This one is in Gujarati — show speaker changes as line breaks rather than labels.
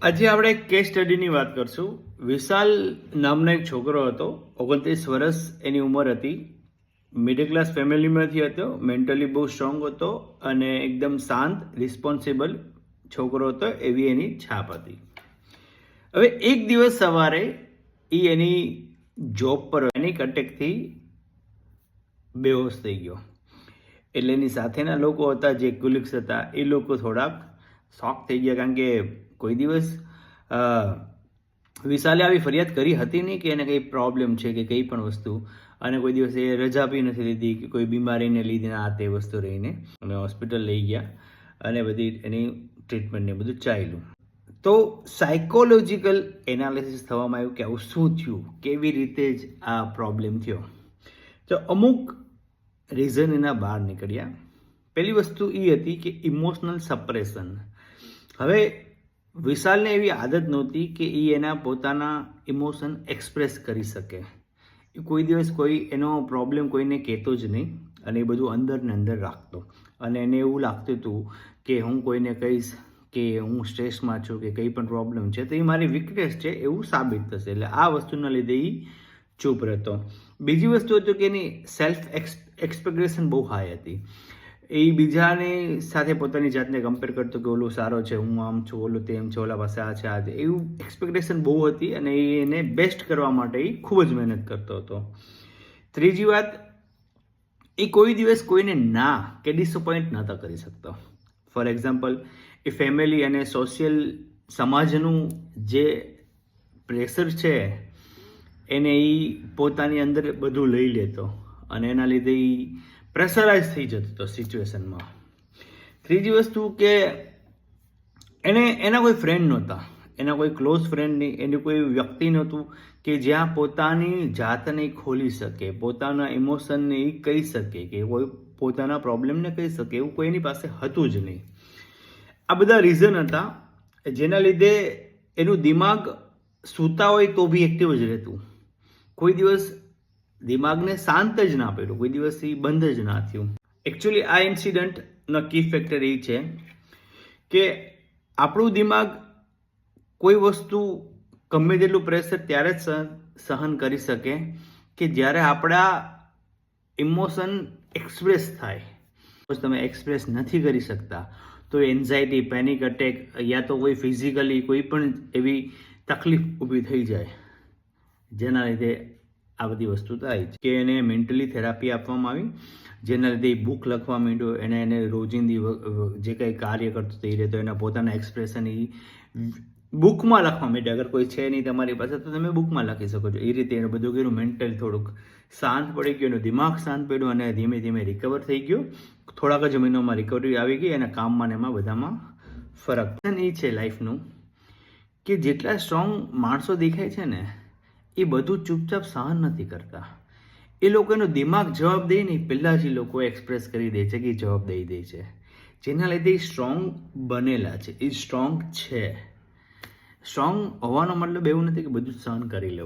આજે આપણે એક કેસ સ્ટડીની વાત કરશું. વિશાલ નામનો એક છોકરો હતો, 29 વર્ષ એની ઉંમર હતી. મિડલ ક્લાસ ફેમિલીમાંથી હતો, મેન્ટલી બહુ સ્ટ્રોંગ હતો અને એકદમ શાંત, રિસ્પોન્સિબલ છોકરો હતો, એવી એની છાપ હતી. હવે એક દિવસ સવારે એ એની જોબ પર એની અટેકથી બેહોશ થઈ ગયો. એટલે એની સાથેના લોકો હતા, જે કુલિગ્સ હતા, એ લોકો થોડાક શોક થઈ ગયા, કારણ કે કોઈ દિવસ વિશાલે આવી ફરિયાદ કરી હતી નહીં કે એને કંઈ પ્રોબ્લેમ છે કે કંઈ પણ વસ્તુ, અને કોઈ દિવસ એ રજા બી નથી લીધી કે કોઈ બીમારીને લીધે આ તે વસ્તુ રહીને, અને હોસ્પિટલ લઈ ગયા અને બધી એની ટ્રીટમેન્ટને બધું ચાલ્યું. તો સાયકોલોજીકલ એનાલિસિસ થવામાં આવ્યું કે આવું શું થયું, કેવી રીતે જ આ પ્રોબ્લેમ થયો. તો અમુક રીઝન એના બહાર નીકળ્યા. પહેલી વસ્તુ એ હતી કે ઇમોશનલ સપ્રેશન. હવે વિશાલને એવી આદત નહોતી કે એ એના પોતાના ઇમોશન એક્સપ્રેસ કરી શકે. એ કોઈ દિવસ કોઈ એનો પ્રોબ્લેમ કોઈને કહેતો જ નહીં, અને એ બધું અંદર ને અંદર રાખતો, અને એને એવું લાગતું હતું કે હું કોઈને કહીશ કે હું સ્ટ્રેસમાં છું કે કંઈ પણ પ્રોબ્લેમ છે તો એ મારી વીકનેસ છે એવું સાબિત થશે. એટલે આ વસ્તુના લીધે એ ચૂપ રહેતો. બીજી વસ્તુ હતું કે એની સેલ્ફ એક્સપેક્ટેશન બહુ હાઈ હતી. એ બીજાની સાથે પોતાની જાતને કમ્પેર કરતો કે ઓલું સારો છે, હું આમ છું, ઓલું તેમ છે, ઓલા પાસે આ છે, આ છે, એવું એક્સપેક્ટેશન બહુ હતી, અને એને બેસ્ટ કરવા માટે એ ખૂબ જ મહેનત કરતો હતો. ત્રીજી વાત, એ કોઈ દિવસ કોઈને ના કે ડિસઅપોઇન્ટ નહોતા કરી શકતો. ફોર એક્ઝામ્પલ, એ ફેમિલી અને સોશિયલ સમાજનું જે પ્રેશર છે એને એ પોતાની અંદર બધું લઈ લેતો, અને એના લીધે એ પ્રેશરાઇઝ થઈ જતો હતો સિચ્યુએશનમાં. ત્રીજી વસ્તુ કે એના કોઈ ફ્રેન્ડ નહોતા, એના કોઈ ક્લોઝ ફ્રેન્ડ નહીં, એનું કોઈ વ્યક્તિ નહોતું કે જ્યાં પોતાની જાતને ખોલી શકે, પોતાના ઇમોશનને એ કહી શકે, કે કોઈ પોતાના પ્રોબ્લેમને કહી શકે, એવું કોઈ એની પાસે હતું જ નહીં. આ બધા રીઝન હતા જેના લીધે એનું દિમાગ સૂતા હોય તો બી એક્ટિવ જ રહેતું. કોઈ દિવસ દિમાગને શાંત જ ના પડ્યું, કોઈ દિવસ એ બંધ જ ના થયું. એકચ્યુઅલી આ ઇન્સિડન્ટનો કી ફેક્ટર એ છે કે આપણું દિમાગ કોઈ વસ્તુ ગમે તેટલું પ્રેશર ત્યારે જ સહન કરી શકે કે જ્યારે આપણા ઇમોશન એક્સપ્રેસ થાય. તમે એક્સપ્રેસ નથી કરી શકતા તો એન્ઝાયટી, પેનિક અટેક, યા તો કોઈ ફિઝિકલી કોઈ પણ એવી તકલીફ ઊભી થઈ જાય, જેના લીધે આ બધી વસ્તુ થાય કે એને મેન્ટલી થેરાપી આપવામાં આવી, જેના લીધે એ બુક લખવા માંડ્યો, એને રોજિંદી જે કંઈ કાર્ય કરતો તે રહેતો, એના પોતાના એક્સપ્રેશન એ બુકમાં લખવા માંડ્યા. અગર કોઈ છે નહીં તમારી પાસે તો તમે બુકમાં લખી શકો છો. એ રીતે એને બધું કર્યું, મેન્ટલ થોડુંક શાંત પડી ગયું, એનું દિમાગ શાંત પડ્યું, અને ધીમે ધીમે રિકવર થઈ ગયો. થોડાક જ મહિનોમાં રિકવરી આવી ગઈ, અને કામમાં ને એમાં બધામાં ફરક. એ છે લાઈફનું કે જેટલા સ્ટ્રોંગ માણસો દેખાય છે ને, એ બધું ચૂપચાપ સહન નથી કરતા. એ લોકોનો દિમાગ જવાબ દે નહીં, પહેલાં જ એ લોકો એક્સપ્રેસ કરી દે છે કે એ જવાબ દઈ દે છે, જેના લીધે એ સ્ટ્રોંગ બનેલા છે, એ સ્ટ્રોંગ છે. સ્ટ્રોંગ હોવાનો મતલબ એવું નથી કે બધું સહન કરી લેવું.